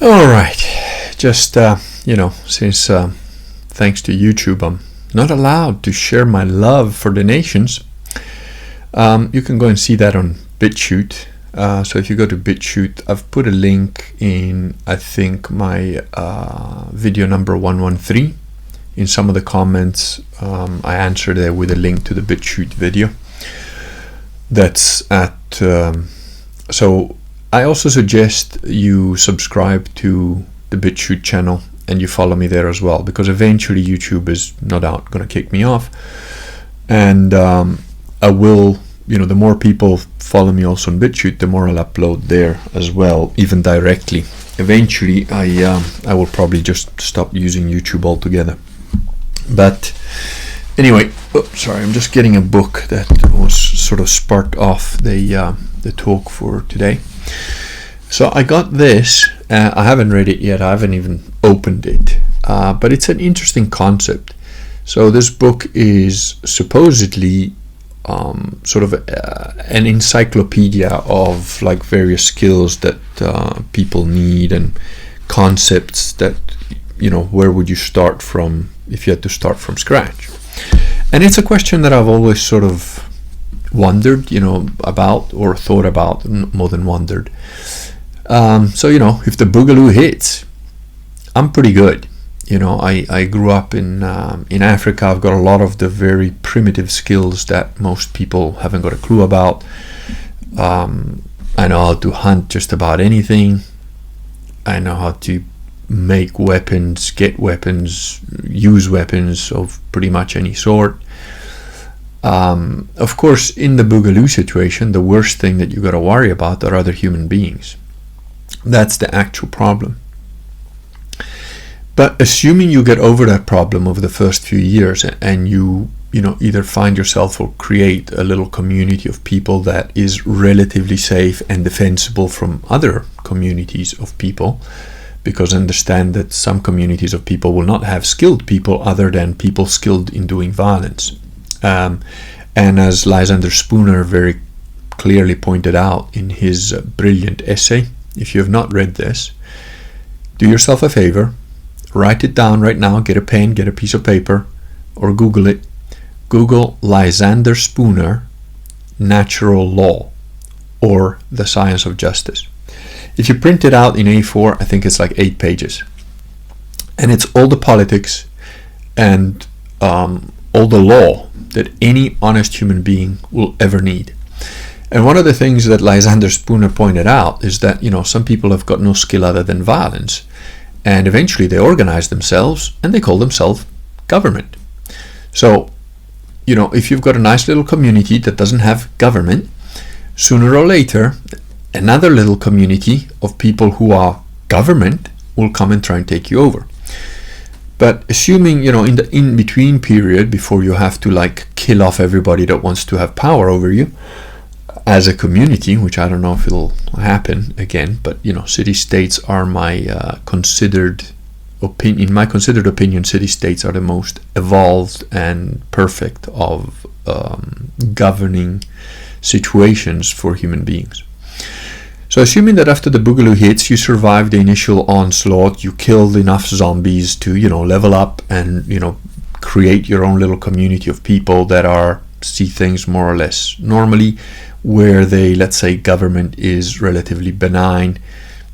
All right, just since thanks to YouTube, I'm not allowed to share my love for the nations. You can go and see that on BitChute. So if you go to BitChute, I've put a link in, I think, my video number 113. In some of the comments, I answered there with a link to the BitChute video. That's at so I also suggest you subscribe to the BitChute channel and you follow me there as well, because eventually YouTube is no doubt going to kick me off, and I will, the more people follow me also on BitChute, the more I'll upload there as well, even directly. Eventually I will probably just stop using YouTube altogether. But anyway, sorry, I'm just getting a book that was sort of sparked off the talk for today. So I got this. I haven't read it yet. I haven't even opened it. But it's an interesting concept. So this book is supposedly sort of an encyclopedia of like various skills that people need and concepts that, where would you start from if you had to start from scratch? And it's a question that I've always sort of wondered, about, or thought about, more than wondered. So, if the boogaloo hits, I'm pretty good. I grew up in Africa. I've got a lot of the very primitive skills that most people haven't got a clue about. I know how to hunt just about anything. I know how to make weapons, get weapons, use weapons of pretty much any sort. Of course, in the boogaloo situation, the worst thing that you got to worry about are other human beings. That's the actual problem. But assuming you get over that problem over the first few years, and you either find yourself or create a little community of people that is relatively safe and defensible from other communities of people, because understand that some communities of people will not have skilled people other than people skilled in doing violence. And as Lysander Spooner very clearly pointed out in his brilliant essay, if you have not read this, do yourself a favor, write it down right now, get a pen, get a piece of paper, or Google it. Google Lysander Spooner, Natural Law, or The Science of Justice. If you print it out in A4, I think it's like 8 pages. And it's all the politics and all the law that any honest human being will ever need. And one of the things that Lysander Spooner pointed out is that, some people have got no skill other than violence. And eventually they organize themselves and they call themselves government. So, if you've got a nice little community that doesn't have government, sooner or later, another little community of people who are government will come and try and take you over. But assuming, in the in-between period, before you have to kill off everybody that wants to have power over you as a community, which I don't know if it'll happen again, but city-states are my considered opinion. In my considered opinion, city-states are the most evolved and perfect of governing situations for human beings. So assuming that after the boogaloo hits, you survive the initial onslaught, you killed enough zombies to, level up and, create your own little community of people that see things more or less normally, where let's say, government is relatively benign,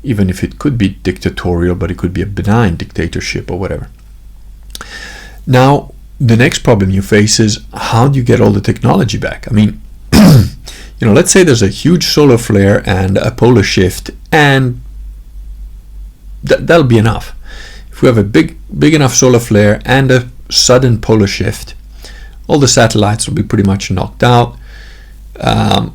even if it could be dictatorial, but it could be a benign dictatorship or whatever. Now, the next problem you face is, how do you get all the technology back? I mean, let's say there's a huge solar flare and a polar shift, and that'll be enough. If we have a big enough solar flare and a sudden polar shift, all the satellites will be pretty much knocked out.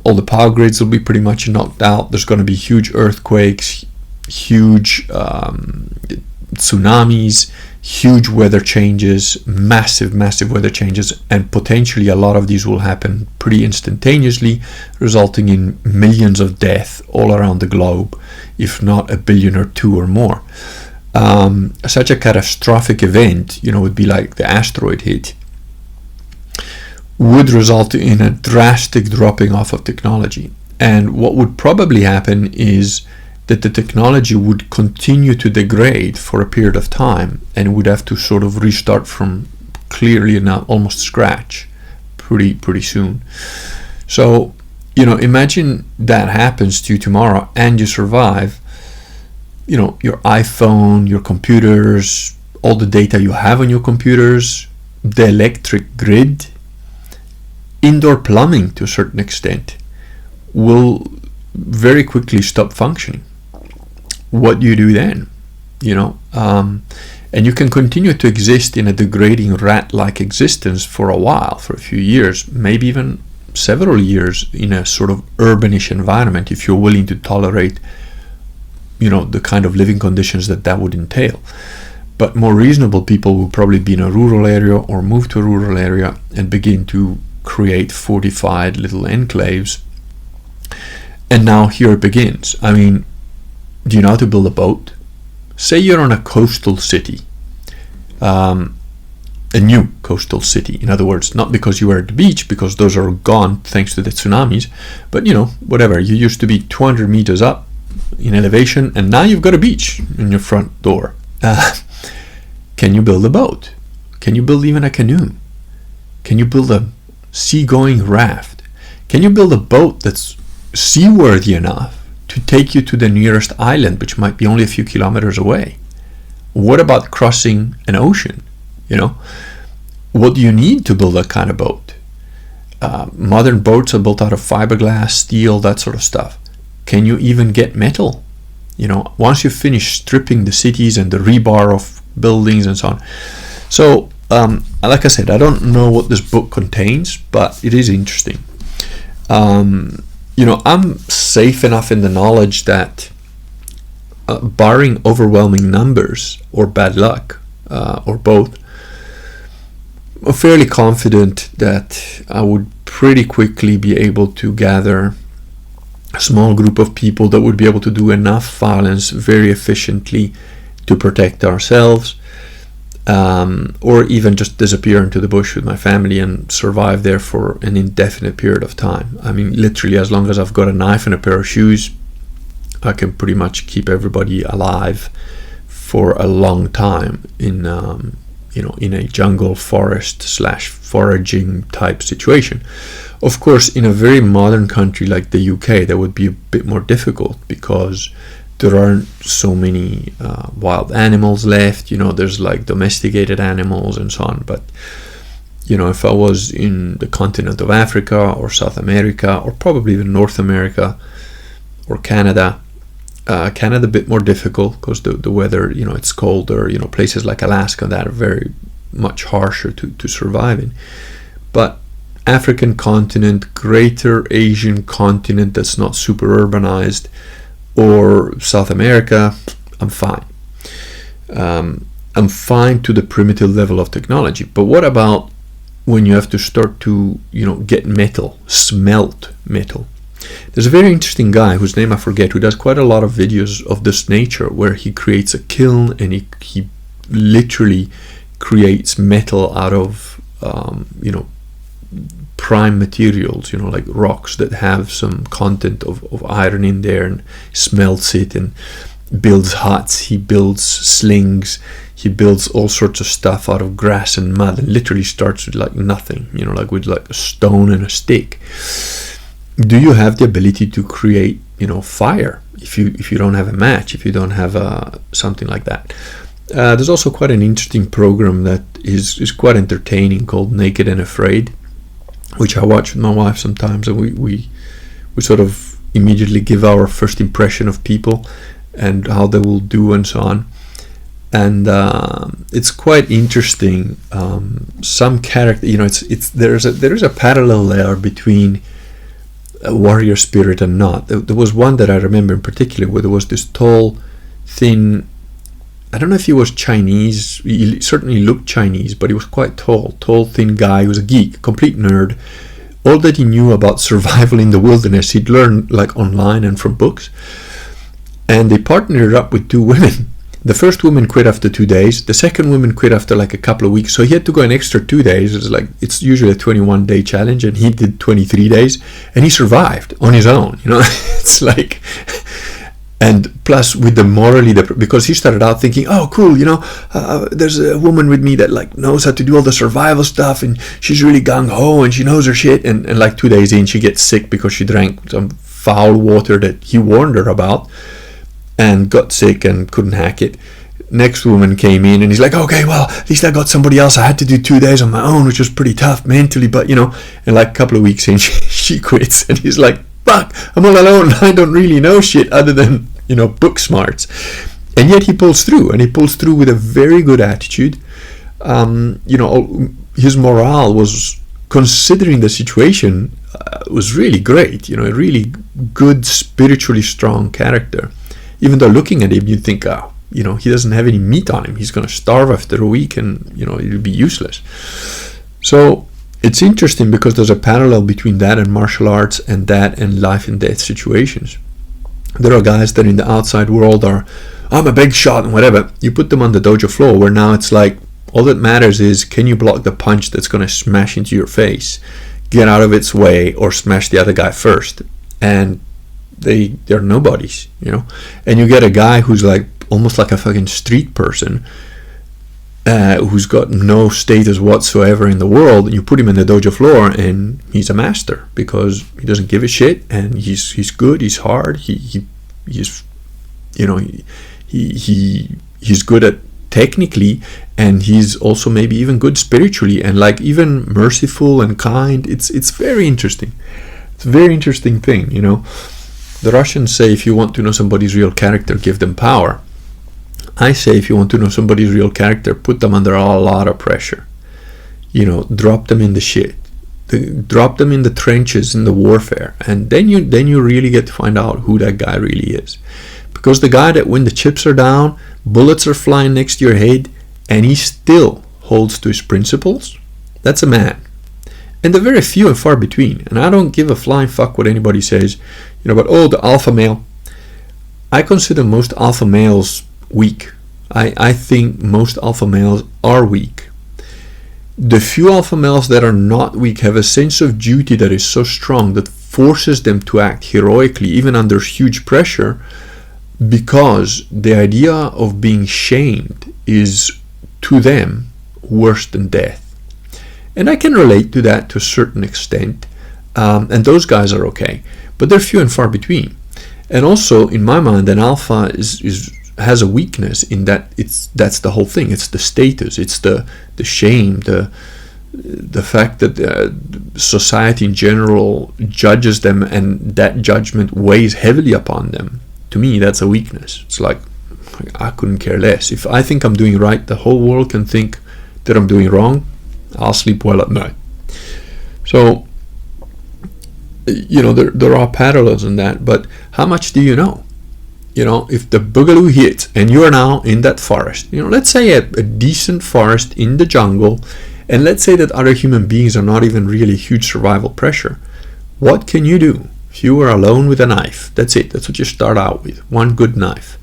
All the power grids will be pretty much knocked out. There's going to be huge earthquakes, huge tsunamis, huge weather changes, massive weather changes, and potentially a lot of these will happen pretty instantaneously, resulting in millions of deaths all around the globe, if not 1 billion or 2 or more. Such a catastrophic event, would be like the asteroid hit, would result in a drastic dropping off of technology. And what would probably happen is that the technology would continue to degrade for a period of time and would have to sort of restart from clearly now almost scratch pretty soon. So, you know, imagine that happens to you tomorrow and you survive. You know, your iPhone, your computers, all the data you have on your computers, the electric grid, indoor plumbing to a certain extent will very quickly stop functioning. What do you do then? You know, and you can continue to exist in a degrading rat-like existence for a while, for a few years, maybe even several years in a sort of urbanish environment if you're willing to tolerate, you know, the kind of living conditions that would entail. But more reasonable people will probably be in a rural area or move to a rural area and begin to create fortified little enclaves. And now here it begins. I mean, do you know how to build a boat? Say you're on a coastal city, a new coastal city. In other words, not because you were at the beach, because those are gone thanks to the tsunamis, but you know, whatever. You used to be 200 meters up in elevation, and now you've got a beach in your front door. Can you build a boat? Can you build even a canoe? Can you build a seagoing raft? Can you build a boat that's seaworthy enough to take you to the nearest island, which might be only a few kilometers away? What about crossing an ocean? You know, what do you need to build that kind of boat? Modern boats are built out of fiberglass, steel, that sort of stuff. Can you even get metal? You know, once you finish stripping the cities and the rebar of buildings and so on. So, like I said, I don't know what this book contains, but it is interesting. You know, I'm safe enough in the knowledge that barring overwhelming numbers or bad luck, or both, I'm fairly confident that I would pretty quickly be able to gather a small group of people that would be able to do enough violence very efficiently to protect ourselves, or even just disappear into the bush with my family and survive there for an indefinite period of time. I mean, literally, as long as I've got a knife and a pair of shoes, I can pretty much keep everybody alive for a long time in, you know, in a jungle, forest / foraging type situation. Of course, in a very modern country like the UK, that would be a bit more difficult because there aren't so many wild animals left. You know, there's like domesticated animals and so on. But, you know, if I was in the continent of Africa or South America or probably even North America or Canada, Canada a bit more difficult because the weather, you know, it's colder. You know, places like Alaska that are very much harsher to survive in. But African continent, greater Asian continent that's not super urbanized, or South America, I'm fine. I'm fine to the primitive level of technology. But what about when you have to start to, you know, get metal, smelt metal? There's a very interesting guy whose name I forget, who does quite a lot of videos of this nature, where he creates a kiln and he literally creates metal out of, you know, prime materials, you know, like rocks that have some content of iron in there, and smelts it and builds huts. He builds slings. He builds all sorts of stuff out of grass and mud, and literally starts with like nothing, you know, like with like a stone and a stick. Do you have the ability to create, you know, fire if you don't have a match, if you don't have something like that? There's also quite an interesting program that is quite entertaining called Naked and Afraid, which I watch with my wife sometimes, and we sort of immediately give our first impression of people and how they will do and so on. And it's quite interesting. Some character, you know, there is a parallel there between a warrior spirit and not. There was one that I remember in particular where there was this tall, thin, I don't know if he was Chinese, he certainly looked Chinese, but he was quite tall, thin guy. He was a geek, complete nerd. All that he knew about survival in the wilderness, he'd learned like online and from books. And they partnered up with two women. The first woman quit after 2 days. The second woman quit after like a couple of weeks. So he had to go an extra 2 days. It's usually a 21-day challenge, and he did 23 days, and he survived on his own. You know, it's like, And plus with the morally, because he started out thinking, oh cool, there's a woman with me that like knows how to do all the survival stuff, and she's really gung-ho and she knows her shit, and like 2 days in she gets sick because she drank some foul water that he warned her about, and got sick and couldn't hack it. Next woman came in and he's like, okay, well, at least I got somebody else. I had to do 2 days on my own, which was pretty tough mentally, but and like a couple of weeks in she quits, and he's like, fuck, I'm all alone. I don't really know shit other than, book smarts. And yet he pulls through, and he pulls through with a very good attitude. His morale was, considering the situation, was really great. A really good, spiritually strong character. Even though looking at him, you'd think, he doesn't have any meat on him. He's going to starve after a week, and, it'll be useless. So it's interesting because there's a parallel between that and martial arts, and that and life and death situations. There are guys that in the outside world are, I'm a big shot and whatever. You put them on the dojo floor, where now it's like, all that matters is, can you block the punch that's going to smash into your face, get out of its way, or smash the other guy first? And they're nobodies, And you get a guy who's like almost like a fucking street person, who's got no status whatsoever in the world, and you put him in the dojo floor and he's a master because he doesn't give a shit, and he's good, he's hard, he's good at technically, and he's also maybe even good spiritually, and like even merciful and kind. It's very interesting. It's a very interesting thing, The Russians say if you want to know somebody's real character, give them power. I say if you want to know somebody's real character, put them under a lot of pressure. Drop them in the shit. Drop them in the trenches, in the warfare. And then you really get to find out who that guy really is. Because the guy that when the chips are down, bullets are flying next to your head, and he still holds to his principles, that's a man. And they're very few and far between. And I don't give a flying fuck what anybody says. But the alpha male. I consider most alpha males weak. I think most alpha males are weak. The few alpha males that are not weak have a sense of duty that is so strong that forces them to act heroically even under huge pressure, because the idea of being shamed is to them worse than death. And I can relate to that to a certain extent, and those guys are okay, but they're few and far between. And also, in my mind, an alpha has a weakness in that that's the whole thing. It's the status, it's the shame, the fact that society in general judges them, and that judgment weighs heavily upon them. To me, that's a weakness. It's like, I couldn't care less. If I think I'm doing right, the whole world can think that I'm doing wrong. I'll sleep well at night. So, there are parallels in that, but how much do you know? If the boogaloo hits and you are now in that forest, let's say a decent forest in the jungle, and let's say that other human beings are not even really huge survival pressure, what can you do? If you are alone with a knife, that's it. That's what you start out with, one good knife.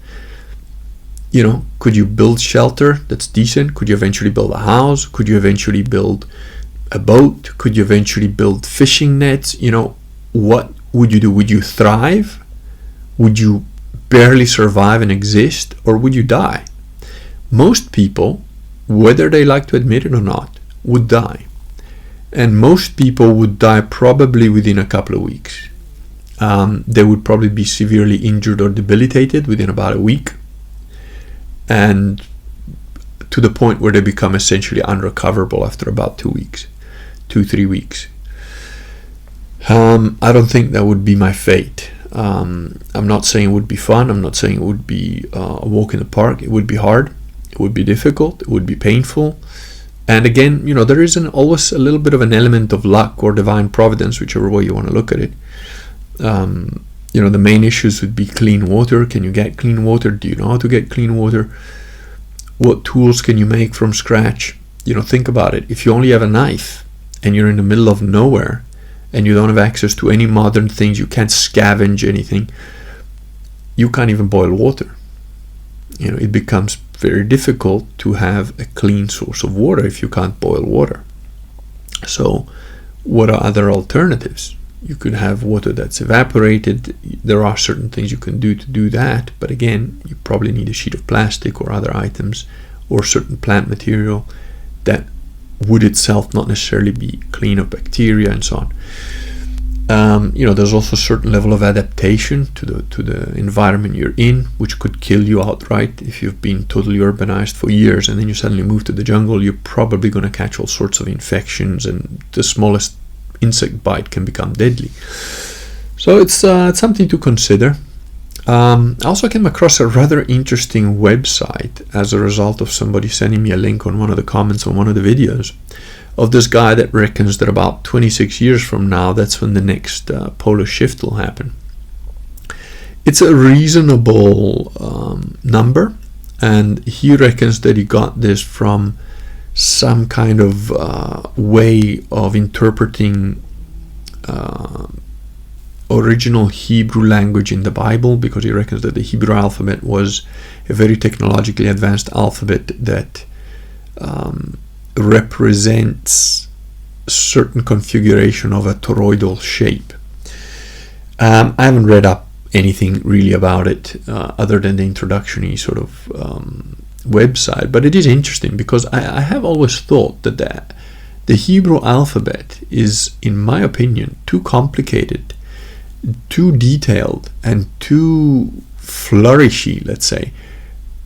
Could you build shelter that's decent? Could you eventually build a house? Could you eventually build a boat? Could you eventually build fishing nets? What would you do? Would you thrive? Would you barely survive and exist? Or would you die? Most people, whether they like to admit it or not, would die. And most people would die probably within a couple of weeks. They would probably be severely injured or debilitated within about a week, and to the point where they become essentially unrecoverable after about 2 weeks, 2-3 weeks. I don't think that would be my fate. I'm not saying it would be fun. I'm not saying it would be a walk in the park. It would be hard. It would be difficult. It would be painful. And again, there is always a little bit of an element of luck or divine providence, whichever way you want to look at it. The main issues would be clean water. Can you get clean water? Do you know how to get clean water? What tools can you make from scratch? Think about it. If you only have a knife and you're in the middle of nowhere and you don't have access to any modern things, you can't scavenge anything, you can't even boil water. It becomes very difficult to have a clean source of water if you can't boil water. So what are other alternatives? you could have water that's evaporated. There are certain things you can do to do that, but again, you probably need a sheet of plastic or other items or certain plant material that would itself not necessarily be clean of bacteria and so on. There's also a certain level of adaptation to the environment you're in, which could kill you outright. If you've been totally urbanized for years and then you suddenly move to the jungle, you're probably going to catch all sorts of infections, and the smallest insect bite can become deadly. So it's something to consider. I also came across a rather interesting website as a result of somebody sending me a link on one of the comments on one of the videos of this guy that reckons that about 26 years from now, that's when the next polar shift will happen. It's a reasonable number, and he reckons that he got this from some kind of way of interpreting original Hebrew language in the Bible, because he reckons that the Hebrew alphabet was a very technologically advanced alphabet that represents certain configuration of a toroidal shape. I haven't read up anything really about it other than the introductory sort of website, but it is interesting because I have always thought that the Hebrew alphabet is, in my opinion, too complicated, too detailed, and too flourishy, let's say,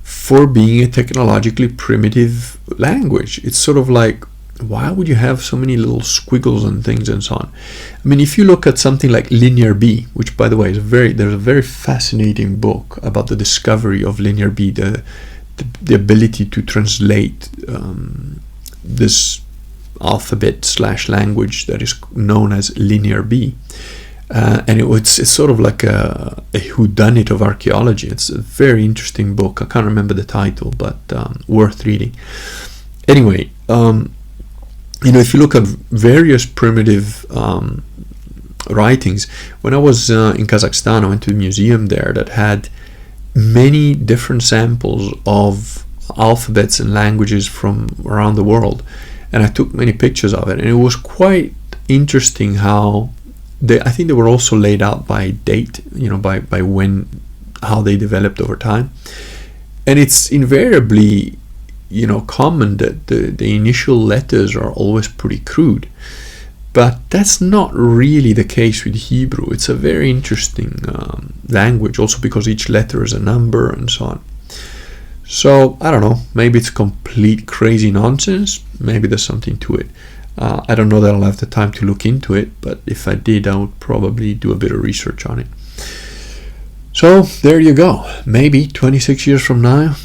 for being a technologically primitive language. It's sort of like, why would you have so many little squiggles and things and so on? I mean, if you look at something like Linear B, which by the way is there's a very fascinating book about the discovery of Linear B, the ability to translate this alphabet / language that is known as Linear B. And it's sort of like a whodunit of archaeology. It's a very interesting book. I can't remember the title, but worth reading. Anyway, if you look at various primitive writings, when I was in Kazakhstan, I went to a museum there that had many different samples of alphabets and languages from around the world, and I took many pictures of it, and it was quite interesting how I think they were also laid out by date, by how they developed over time. And it's invariably, common that the initial letters are always pretty crude. But that's not really the case with Hebrew. It's a very interesting language, also because each letter is a number and so on. So, I don't know, maybe it's complete crazy nonsense. Maybe there's something to it. I don't know that I'll have the time to look into it, but if I did, I would probably do a bit of research on it. So there you go. Maybe 26 years from now,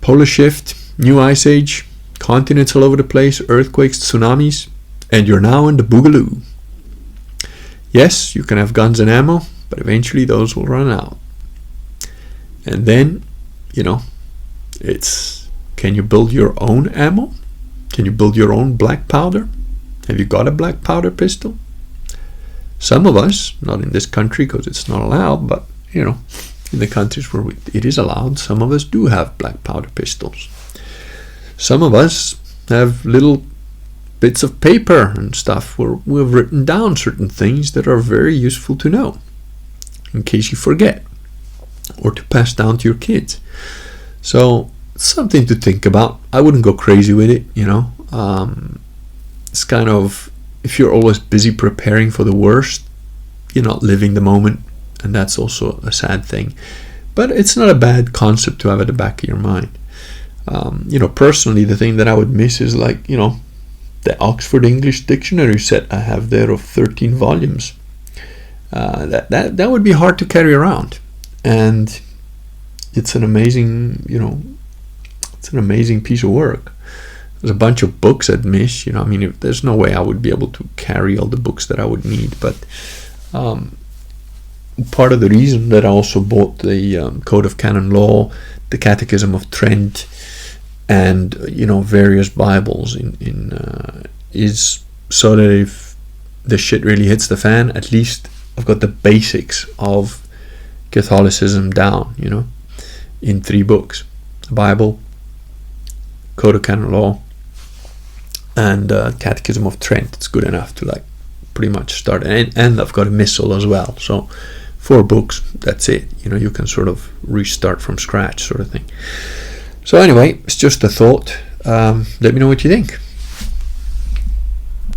polar shift, new ice age, continents all over the place, earthquakes, tsunamis, and you're now in the boogaloo. Yes, you can have guns and ammo, but eventually those will run out. And then, it's, can you build your own ammo? Can you build your own black powder? Have you got a black powder pistol? Some of us, not in this country because it's not allowed, but in the countries where it is allowed, some of us do have black powder pistols. Some of us have little bits of paper and stuff where we've written down certain things that are very useful to know in case you forget, or to pass down to your kids. So something to think about. I wouldn't go crazy with it, it's kind of, if you're always busy preparing for the worst, you're not living the moment, and that's also a sad thing. But it's not a bad concept to have at the back of your mind. Personally, the thing that I would miss is the Oxford English Dictionary set I have there of 13 volumes. That would be hard to carry around, and it's an amazing, it's an amazing piece of work. There's a bunch of books I'd miss, there's no way I would be able to carry all the books that I would need, but part of the reason that I also bought the Code of Canon Law, the Catechism of Trent, and various Bibles is so that if the shit really hits the fan, at least I've got the basics of Catholicism down, in 3 books: the Bible, Code of Canon Law, and Catechism of Trent. It's good enough to pretty much start. And I've got a missile as well. So 4 books, that's it. You can sort of restart from scratch, sort of thing. So anyway, it's just a thought. Let me know what you think.